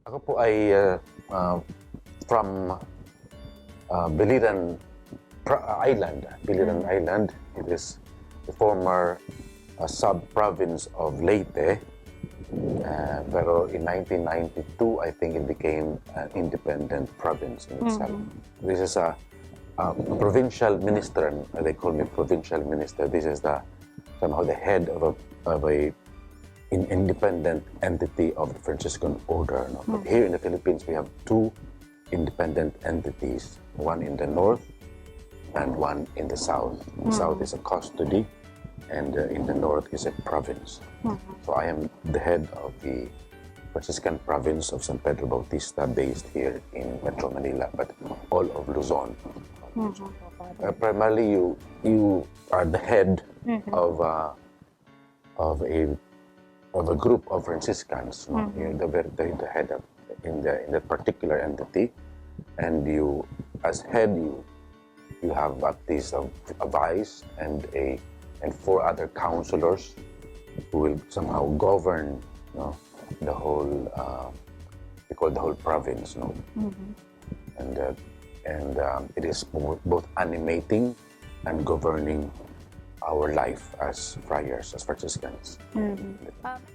Ako po ay from Biliran Island. Biliran Island. It is the former sub-province of Leyte. Pero in 1992, I think it became an independent province in itself. This is a provincial minister. They call me provincial minister. This is somehow the head of a independent entity of the Franciscan order. No? But here in the Philippines, we have two independent entities, one in the north and one in the south. The south is a custody, and in the north is a province. So I am the head of the Franciscan province of San Pedro Bautista, based here in Metro Manila, but all of Luzon. Primarily, you are the head of a group of Franciscans. No? You're the head of in the particular entity, and you, as head, you have at least a vice and four other counselors who will somehow govern, the whole we call the whole province, and it is both animating and governing our life as friars, as Franciscans.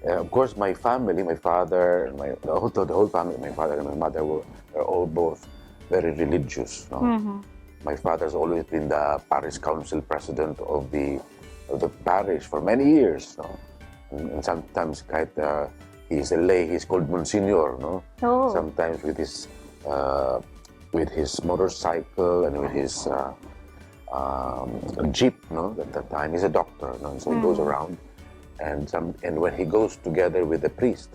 Of course, my family, my father, the whole family, my father and my mother are all both very religious. No? My father has always been the parish council president of the parish for many years. No? And sometimes he's a lay, he's called Monsignor. No? Oh. Sometimes with his motorcycle and with his jeep, at that time he's a doctor, so he goes around, and when he goes together with the priest,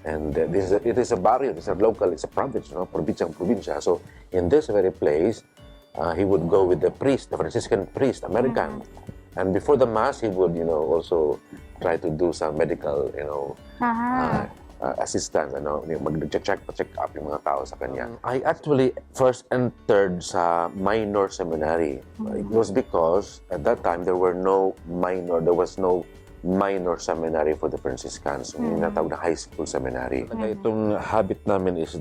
and it is a barrio, it's a local, it's a province, probinsya. So in this very place, he would go with the priest, the Franciscan priest, American, and before the mass, he would, also try to do some medical, assistance, mag-check up yung mga tao sa kanya. I actually first entered sa minor seminary. It was because at that time there was no minor seminary for the Franciscans. Yung natawag na high school seminary. Itong habit namin is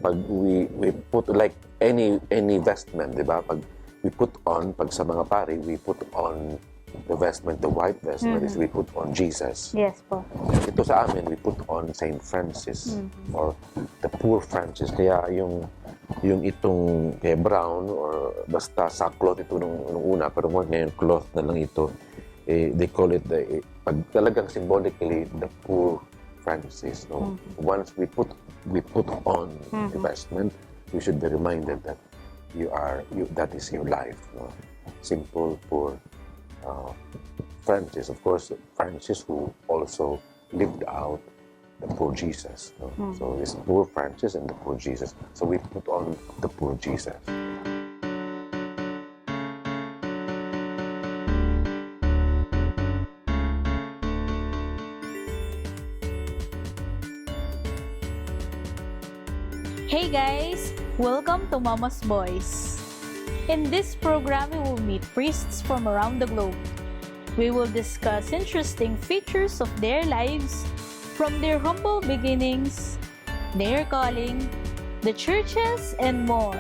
pag we put like any vestment, di ba? Pag we put on, pag sa mga pari, we put on the vestment, the white vestment is we put on Jesus. Yes po. Ito sa amin, we put on Saint Francis or the poor Francis. Kaya yung itong kay brown or basta sackcloth ito nung una, pero ngayon cloth na lang ito. They call it pag talagang symbolically the poor Francis. No? Once we put on the vestment, we should be reminded that that is your life. No? Simple, poor. Francis, of course, Francis who also lived out the poor Jesus. No? So this poor Francis and the poor Jesus. So we put on the poor Jesus. Hey guys! Welcome to Mama's Boys. In this program, we will meet priests from around the globe. We will discuss interesting features of their lives, from their humble beginnings, their calling, the churches, and more.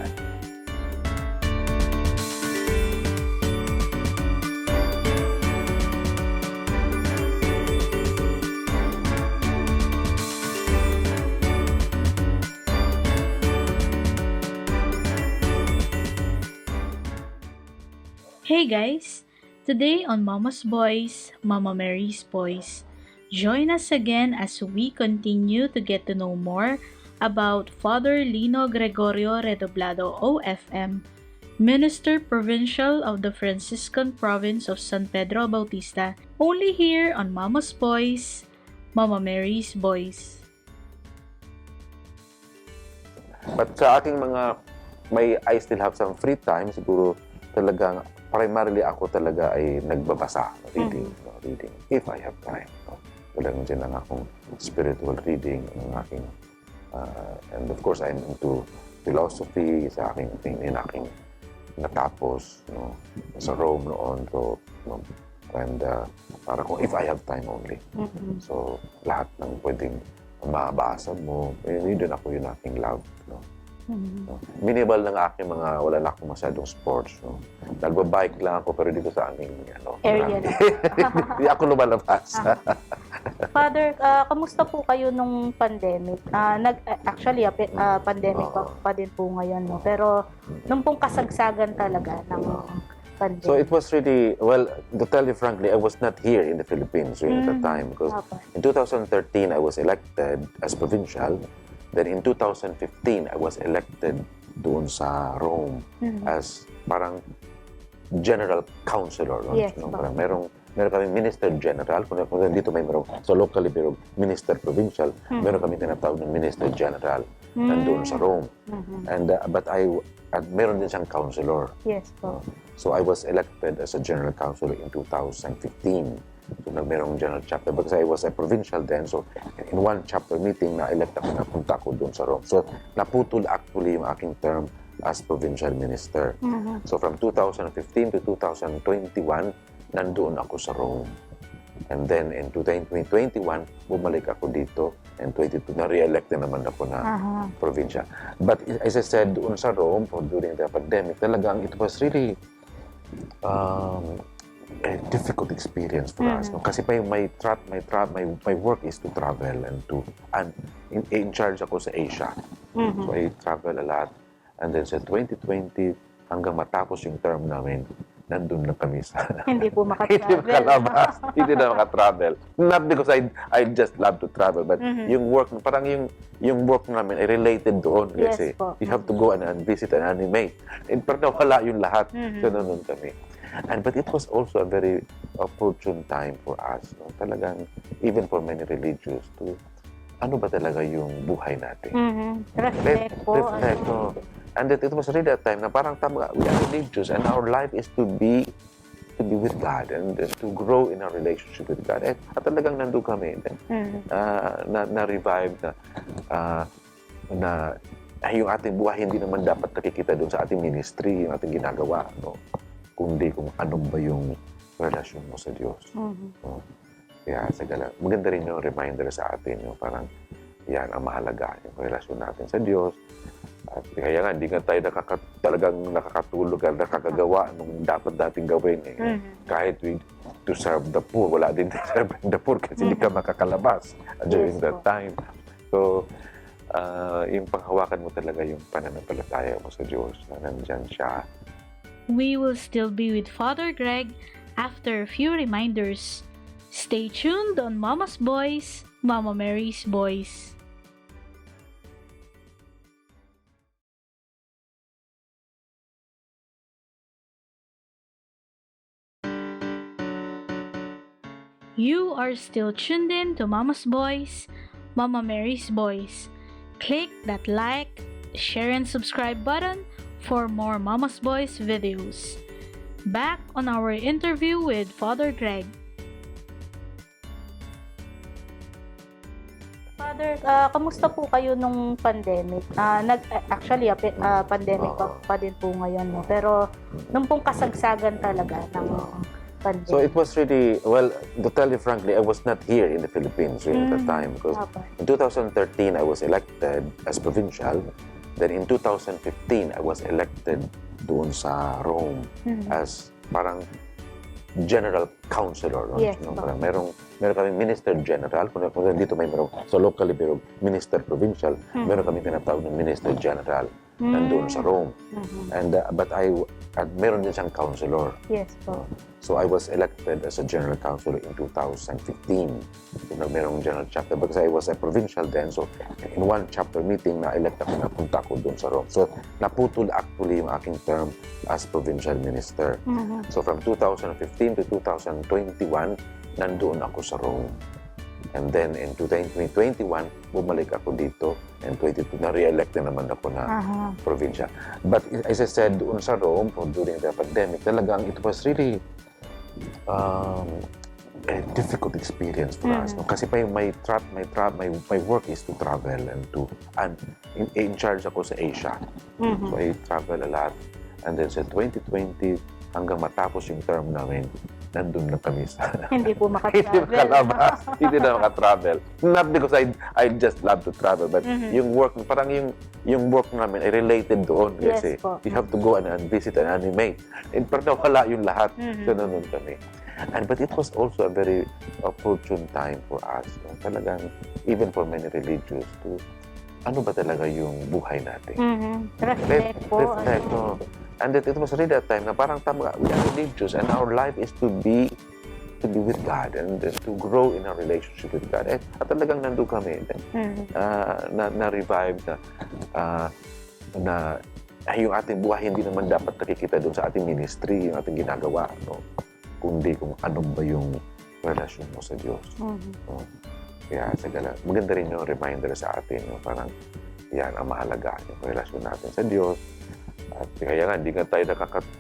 Hey guys! Today on Mama's Boys, Mama Mary's Boys, join us again as we continue to get to know more about Father Lino Gregorio Redoblado, OFM, Minister Provincial of the Franciscan Province of San Pedro Bautista, only here on Mama's Boys, Mama Mary's Boys. But sa aking I still have some free time, siguro talagang primarily ako talaga ay nagbabasa, reading. If I have time. Talagang dyan lang akong spiritual reading ng aking, and of course I'm into philosophy sa aking natapos sa Rome noon. So, and para kung if I have time only. So lahat ng pwedeng mabasa mo. Yun din ako yung aking love. No? No? Minimal lang aking wala na akong masyadong sports. No? Nagbabike lang ako, pero dito sa aming Area na. hindi ako lumalabas. Father, kamusta po kayo nung pandemic? Pandemic pa din po ngayon, no? Pero nung pong kasagsagan talaga ng pandemic. So it was really, well, to tell you frankly, I was not here in the Philippines during that time because in 2013 I was elected as provincial. Then in 2015 I was elected doon sa Rome as parang general councilor. Yes, Parang meron kami minister general, kung dito may so locally pero minister provincial, meron kami tinatawag ng minister general nandoon sa Rome. And but meron din siyang councilor. Yes po. So I was elected as a general councilor in 2015. So merong general chapter because I was a provincial then. So in one chapter meeting na-elect ako, napunta ako doon sa Rome. So naputol actually yung aking term as provincial minister. So from 2015 to 2021, nandoon ako sa Rome. And then in 2021, bumalik ako dito. And 22, na-re-elect na naman ako na provincial. But as I said, doon sa Rome, during the pandemic, talagang it was really a difficult experience for us. No? Kasi my work is to travel and in charge ako sa Asia. So I travel a lot. And then sa 2020, hanggang matapos yung term namin, nandun na kami sa... Hindi po hindi makalabas. Hindi na makatravel. Not because I just love to travel, but yung work, parang yung work namin ay related doon. Kasi you have to go and visit and animate. And parang wala yung lahat. So nandun kami. But it was also a very opportune time for us. No? Talagang, even for many religious, to ano ba talaga yung buhay natin? Reflect po. And it was really a time na parang we are religious and our life is to be with God and to grow in our relationship with God. At talagang nandun kami. Na-revive na yung ating buhay hindi naman dapat nakikita doon sa ating ministry, yung ating ginagawa. No? Kundi kung ano ba yung relasyon mo sa Diyos. No? Kaya maganda rin yung reminder sa atin. Yung parang yan ang mahalaga, yung relasyon natin sa Diyos. At kaya nga, hindi nga tayo talagang nakakatulog at nakakagawa nung dapat natin gawin. Kahit to serve the poor, wala din to serve the poor kasi hindi ka makakalabas during that time. So, yung panghawakan mo talaga yung pananampalataya mo sa Diyos na nandyan siya. We will still be with Father Greg after a few reminders. Stay tuned on Mama's Boys, Mama Mary's Boys. You are still tuned in to Mama's Boys, Mama Mary's Boys. Click that like, share, and subscribe button for more Mama's Boys videos. Back on our interview with Father Greg. Father, kamusta po kayo nung pandemic? Pandemic pa din po ngayon, no? Pero nung pong kasagsagan talaga ng pandemic. So it was really, well, to tell you frankly, I was not here in the Philippines during that time because in 2013 I was elected as provincial. Then in 2015 I was elected doon sa Rome as parang general councilor. No? Yes, Parang meron kami minister general, kung dito may so locally pero minister provincial, meron kami tinatawag ng minister general nandoon sa Rome. And but meron din siyang councilor. Yes po. So I was elected as a general councilor in 2015. So merong general chapter because I was a provincial then. So in one chapter meeting na-elect ako, napunta ako doon sa Rome. So naputol actually yung aking term as provincial minister. So from 2015 to 2021, nandoon ako sa Rome. And then in 2021, bumalik ako dito. And 22, na-re-elect na naman ako na provincial. But as I said, doon sa Rome, during the pandemic, talagang it was really a difficult experience for us. No? Kasi my work is to travel and in charge ako sa Asia. So I travel a lot. And then sa 2020, hanggang matapos yung term namin, nandun na kami sa Hindi po hindi makatravel. makalabas, hindi na makatravel. Not because I just love to travel, but yung work, parang yung work namin ay related doon Yes kasi po. you have to go and visit and animate. And parang wala yung lahat. So, nandun kami. But it was also a very opportune time for us. No? Talagang, even for many religious, to ano ba talaga yung buhay natin? Reflect po. Reflect, no? And that it was really a time na parang tama, we are religious and our life is to be with God and to grow in our relationship with God. At talagang nandun kami. Na-revive na yung ating buhay hindi naman dapat nakikita doon sa ating ministry, yung ating ginagawa. No? Kundi kung ano ba yung relasyon mo sa Diyos. No? Kaya maganda rin yung reminder sa atin. No? Parang yan ang mahalaga, yung relasyon natin sa Diyos. At kaya nga, hindi nga tayo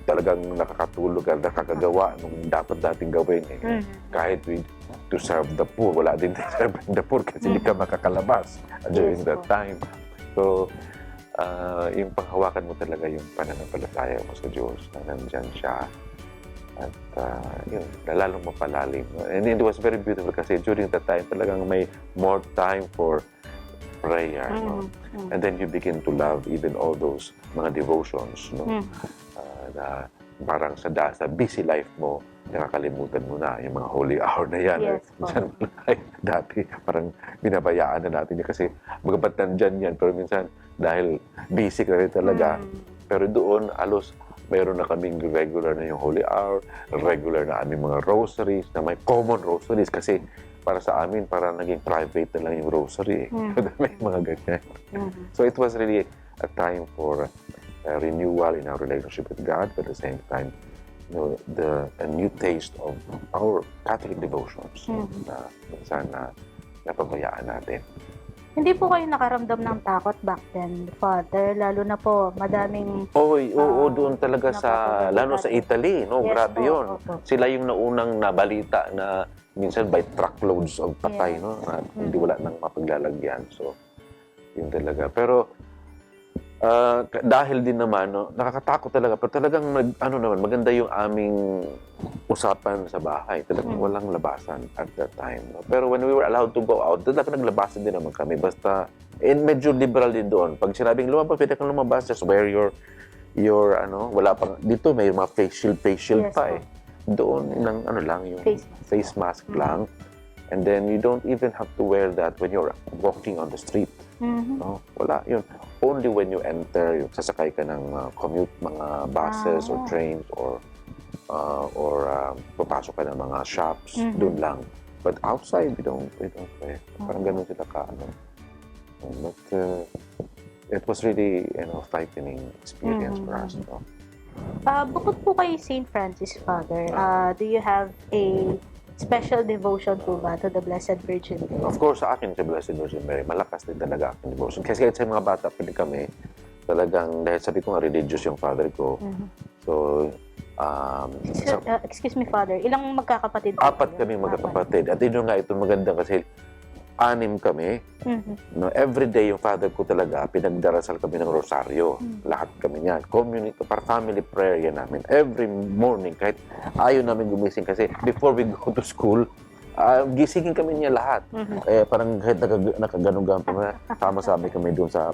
talagang nakakatulog at nakakagawa nung dapat natin gawin. Kahit to serve the poor, wala din tayo serving the poor kasi hindi ka makakalabas during that time. So, yung panghawakan mo talaga yung pananampalataya mo sa Diyos na nandyan siya. At yun, lalong mapalalim. And it was very beautiful kasi during that time talagang may more time for prayer. No? And then you begin to love even all those mga devotions. No? Na parang sa busy life mo, nakakalimutan mo na yung mga holy hour na yan. Yes, Minsan, dati, parang binabayaan na natin yan kasi magabat nandyan yan. Pero minsan, dahil busy ka rin talaga. Pero doon, alos, mayroon na kaming regular na yung holy hour, regular na aming mga rosaries, na may common rosaries kasi para sa amin, para naging private na lang yung rosary. May mga ganyan. So it was really a time for renewal in our relationship with God, but at the same time, a new taste of our Catholic devotions na minsan na napabayaan natin. Hindi po kayo nakaramdam ng takot back then, Father? Lalo na po, madaming... Oo, doon talaga lalo sa Italy, no? Yes, Grabe yun. opo. Sila yung naunang nabalita na minsan by truckloads of patay, Yes. no? At hindi wala nang mapaglalagyan. So, yun talaga. Pero, dahil din naman, no, nakakatakot talaga. Pero talagang, maganda yung aming usapan sa bahay. Talagang walang labasan at that time. No? Pero when we were allowed to go out, talagang naglabasan din naman kami. Basta, medyo liberal din doon. Pag sinabing lumabas, pwede kang lumabas, just wear your wala pang, dito may mga face shield Yes, pa eh. Doon, yung face mask lang. And then, you don't even have to wear that when you're walking on the street. No? Wala yun. Only when you enter, yung sasakay ka ng commute, mga buses or trains or papasok ka ng mga shops, doon lang. But outside, we don't wear. Parang ganun sila But it was really, frightening experience for us. No? Bukod po kay St. Francis, Father, do you have a special devotion po ba to the Blessed Virgin Mary? Of course, sa akin, sa Blessed Virgin Mary, malakas din talaga aking devotion. Kasi kahit sa mga bata pa din kami, talagang, dahil sabi ko nga, religious yung father ko. So, Excuse me, Father, ilang magkakapatid? 4 kami magkakapatid. At yun nga, ito maganda kasi 6 kami. No, every day yung father ko talaga, pinagdarasal kami ng rosaryo. Lahat kami niyan. Community, para family prayer yan namin. Every morning, kahit ayaw namin gumising kasi before we go to school, gisingin kami niya lahat. Parang kahit nakaganugan pa, sama-sama kami doon sa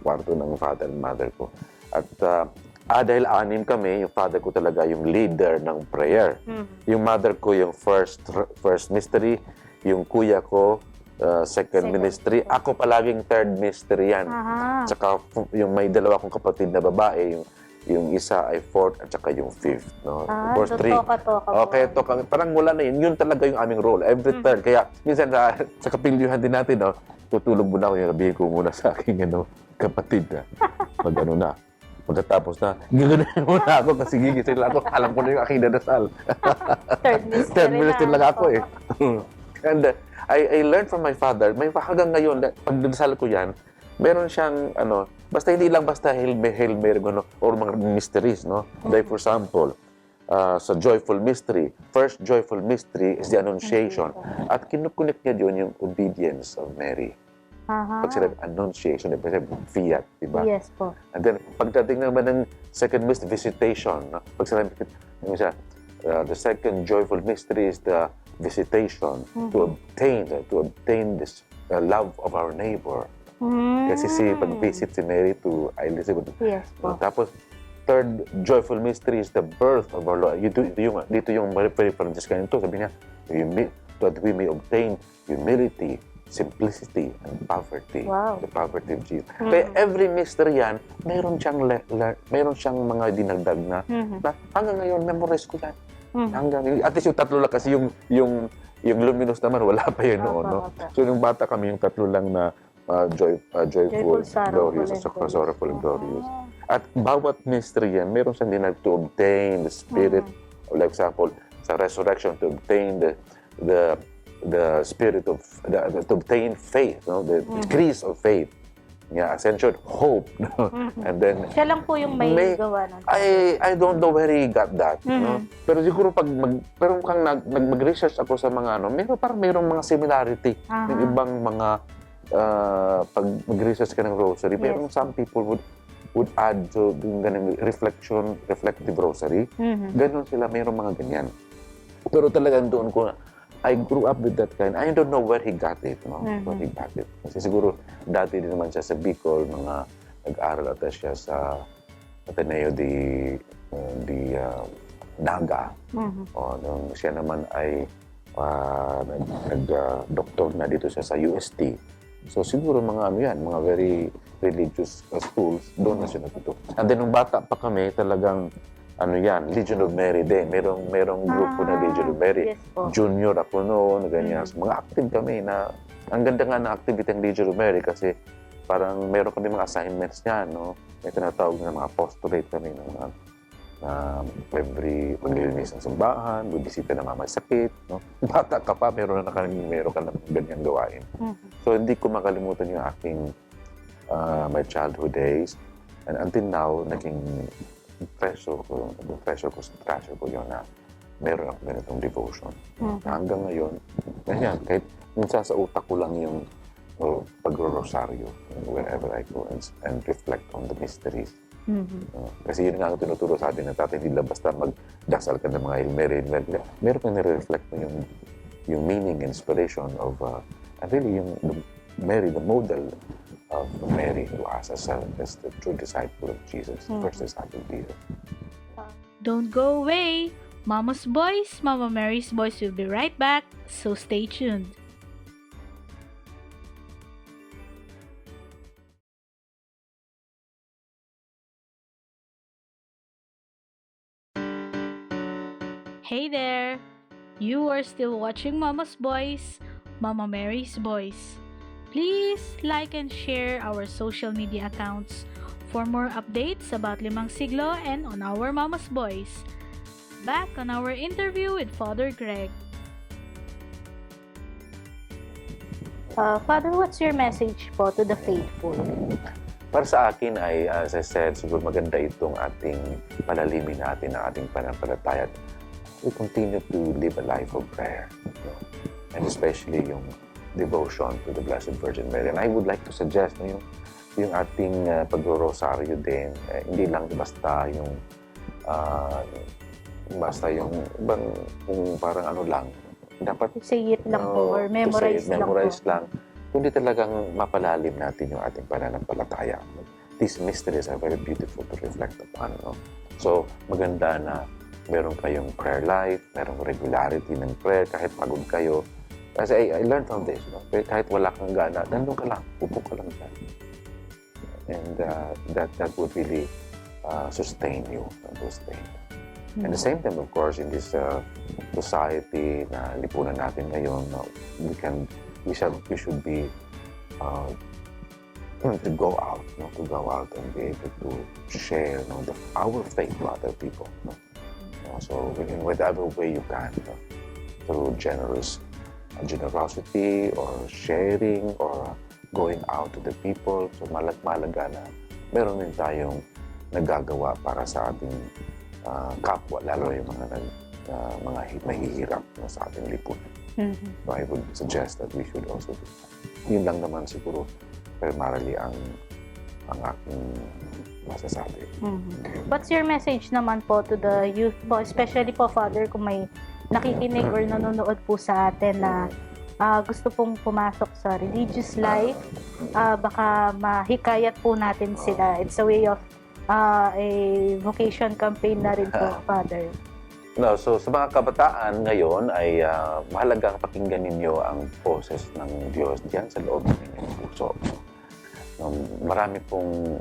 kwarto ng father and mother ko. At dahil 6 kami, yung father ko talaga yung leader ng prayer. Yung mother ko yung first mystery, yung kuya ko, second ministry. Ako palaging third mystery yan. Tsaka yung may 2 kong kapatid na babae, yung isa ay 4th at saka yung 5th. No? First 3. Okay, parang wala na yun. Yun talaga yung aming role. Every third. Kaya minsan sa kapilyuhan din natin, no, tutulog muna ako, yung sabihin ko muna sa aking kapatid na pag na. Pagkatapos na, gagawin muna ako kasi gigising lang ako. Alam ko na yung aking dadasal. Third mystery lang ako eh. And I learned from my father, hanggang ngayon, pag dinasal ko yan, meron siyang, basta hindi lang basta Hail Mary, or mga mysteries, no? Like for example, sa joyful mystery, first joyful mystery is the Annunciation. At kinukunik niya doon yung obedience of Mary. Pag sinabi Annunciation, fiat, diba? Yes po. And then, pagdating naman ng second mystery, visitation, no? Pag sinabi, The second joyful mystery is the visitation, to obtain this love of our neighbor. Kasi pag-visit si Mary to Elizabeth. Yes po. Tapos, third joyful mystery is the birth of our Lord. Dito yung Franciscan ito, sabi niya, that we may obtain humility, simplicity, and poverty. Wow. The poverty of Jesus. Kaya every mystery yan, meron siyang mga dinagdag na hanggang ngayon, memorize ko yan. At least yung tatlo lang kasi yung luminous naman, wala pa yun noon. No? So yung bata kami, yung tatlo lang na joyful, glorious, sorrowful, glorious. At bawat mystery yan, meron siyang dinagdag to obtain the spirit. For example, sa resurrection, to obtain the spirit of, to obtain faith, no? The increase of faith. Yeah, ascension, hope. No? And then, Siya lang po yung may gawa nun. I don't know where he got that. No? Pero siguro pero kung mag-research ako sa mga merong mga similarity ng ibang mga pag mag-research ka ng rosary. Pero some people would add to yung ganang reflective rosary. Ganon sila, merong mga ganyan. Pero talagang doon ko I grew up with that kind. I don't know where he got it, no? Where he got it. Kasi siguro dati din naman siya sa Bicol, nag-aral ata siya sa Ateneo di Naga. Nung siya naman ay nag-doktor na dito siya sa UST. So siguro mga very religious schools, doon na siya natuto. And then nung bata pa kami, talagang Legion of Mary din. Merong grupo na Legion of Mary. Yes, Junior ako noon, ganyan. So, mga active kami na, ang ganda nga ng activity ng Legion of Mary kasi parang meron kami mga assignments niya, no? May tinatawag na mga apostolate kami na every paglilinis ng simbahan, bibisita ng mga sakit, no? Bata ka pa, meron ka ng ganyang gawain. So, hindi ko makalimutan yung aking my childhood days. And until now, naging treasure ko yun na meron ako ganitong devotion. Hanggang ngayon, ganyan, kahit minsan sa utak ko lang yung pagro-rosaryo wherever I go and reflect on the mysteries. Kasi yun nga ang tinuturo sa atin na tatay, hindi lang basta magdasal ka ng mga Hail Mary, meron ka nire-reflect mo yung meaning, inspiration of, and really yung Mary, the model of Mary to us as the true disciple of Jesus, first disciple of Jesus. Don't go away! Mama's Boys, Mama Mary's Boys will be right back, so stay tuned. Hey there! You are still watching Mama's Boys, Mama Mary's Boys. Please like and share our social media accounts for more updates about Limang Siglo and on our Mama's Boys. Back on our interview with Father Greg. Father, what's your message po to the faithful? Para sa akin ay, as I said, siguro maganda itong ating palalimin natin ang ating pananampalataya. We continue to live a life of prayer. And especially yung devotion to the Blessed Virgin Mary. And I would like to suggest na yung ating pagro-rosaryo din, hindi lang basta yung parang lang. Dapat Say it lang po or memorize lang. Kundi talagang mapalalim natin yung ating pananampalataya. These mysteries are very beautiful to reflect upon. No? So, maganda na meron kayong prayer life, merong regularity ng prayer, kahit pagod kayo. Kasi I learned from this, no? Kahit wala kang gana, nandun ka lang, upo ka lang dyan. And that would really sustain you. And the same time, of course, in this society na lipunan natin ngayon, we should be to go out and be able to share our faith to other people. No? So in whatever way you can, through generosity or sharing or going out to the people. So malaga na meron din tayong nagagawa para sa ating kapwa, lalo yung mga mahihirap sa ating lipunan. So I would suggest that we should also do that. Yun lang naman siguro primarily ang ang aking masasabi. What's your message naman po to the youth po, especially po, Father, kung may nakikinig or nanonood po sa atin na gusto pong pumasok sa religious life, baka mahikayat po natin sila. It's a way of a vocation campaign na rin po, Father. No, so sa mga kabataan ngayon ay mahalagang pakinggan ninyo ang boses ng Diyos diyan sa loob ng inyong puso. No, marami pong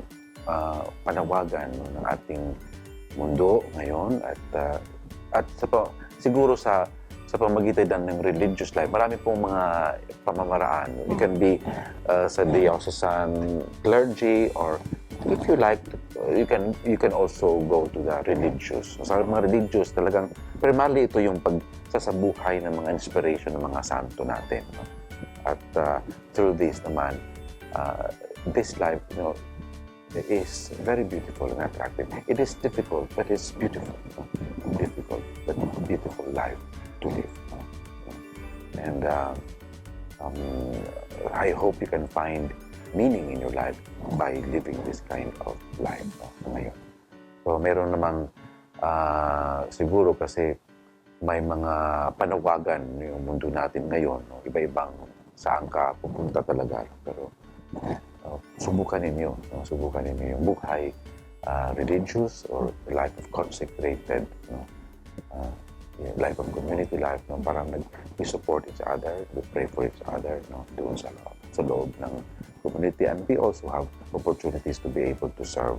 panawagan ng ating mundo ngayon at siguro sa pamagitan ng religious life, marami pong mga pamamaraan. It can be sa diocesan clergy, or if you like, you can also go to the religious. Sa mga religious, talagang primarily ito yung pagsasabuhay ng mga inspiration ng mga santo natin. No? At through this naman, this life, is very beautiful and attractive. It is difficult, but it's beautiful. No? Difficult, but beautiful life to live. No? And I hope you can find meaning in your life by living this kind of life ngayon. So meron namang siguro kasi may mga panawagan yung mundo natin ngayon, no? Iba-ibang saan ka pupunta talaga, pero subukan ninyo yung buhay religious or life of consecrated, life of community life, no? Parang we support each other, we pray for each other, no? Doon sa loob ng community, and we also have opportunities to be able to serve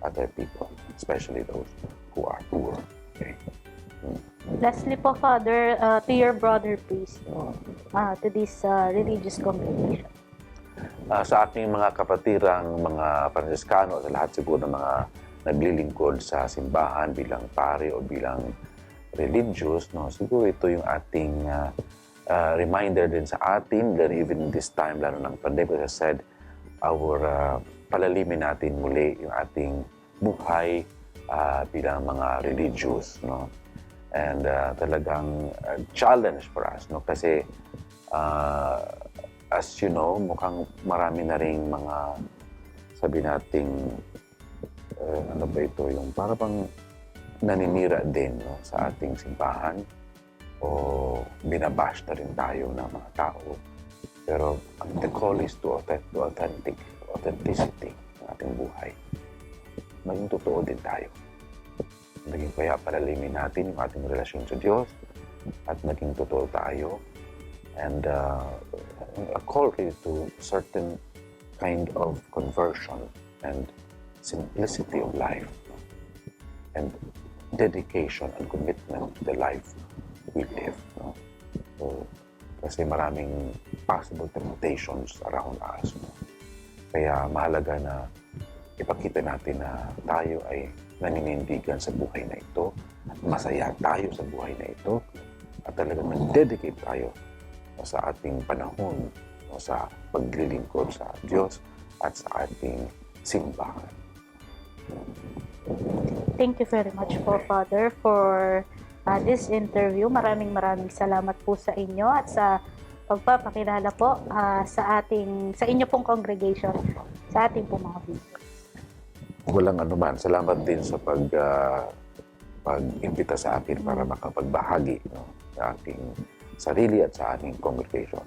other people, especially those who are poor. Okay? Lastly po, Father, to your brother priest, to this religious congregation. Sa ating mga kapatirang mga Franciscano, sa lahat siguro ng mga naglilingkod sa simbahan bilang pare o bilang religious, no, siguro ito yung ating reminder din sa atin that even this time, lalo ng pandemic, as I said, palalimin natin muli yung ating buhay bilang mga religious, no? And talagang challenge for us, no? Kasi as you know, mukhang marami na ring mga, sabi nating ano ba ito, yung parang naninira din, no, sa ating simbahan, o binabash na rin tayo ng mga tao. Pero the call is to authenticity ng ating buhay. Maging totoo din tayo. Naging kaya palalimin natin yung ating relasyon sa Diyos at maging totoo tayo. And a call really to certain kind of conversion and simplicity of life and dedication and commitment to the life we live. No? So, kasi maraming possible temptations around us. No? Kaya mahalaga na ipakita natin na tayo ay naninindigan sa buhay na ito, masaya tayo sa buhay na ito, at talagang nag-dedicate tayo sa ating panahon, sa paglilingkod sa Diyos at sa ating simbahan. Thank you very much po, Father, for this interview. Maraming salamat po sa inyo at sa pagpapakilala po sa inyo pong congregation, sa ating pong mga viewers. Walang anuman. Salamat din sa pag-imbita sa akin para makapagbahagi, no, sa ating sarili at sa ating congregation.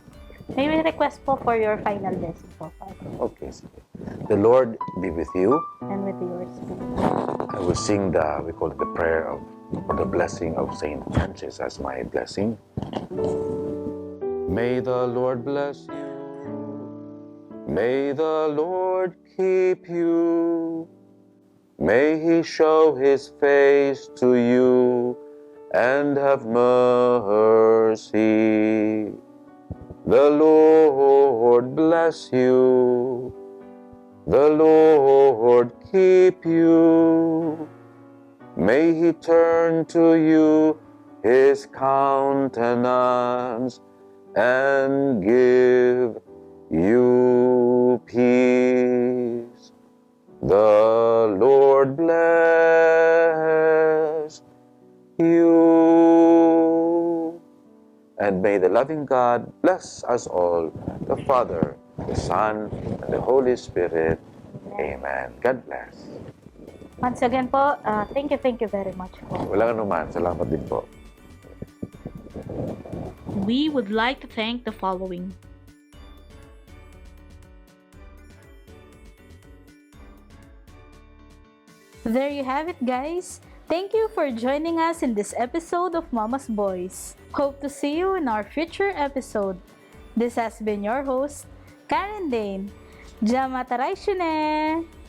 May we request po for your final blessing po, Father. Okay, sige. The Lord be with you. And with your spirit. I will sing we call it the prayer for the blessing of Saint Francis as my blessing. May the Lord bless you. May the Lord keep you. May He show His face to you and have mercy. The Lord bless you. The Lord keep you. May He turn to you His countenance and give you peace. The Lord bless you. And may the loving God bless us all, the Father, the Son, and the Holy Spirit. Amen. God bless. Once again po, thank you very much po. Walang anuman. Salamat din po. We would like to thank the following. There you have it, guys. Thank you for joining us in this episode of Mama's Boys. Hope to see you in our future episode. This has been your host, Karen Dane. Jamataray shune!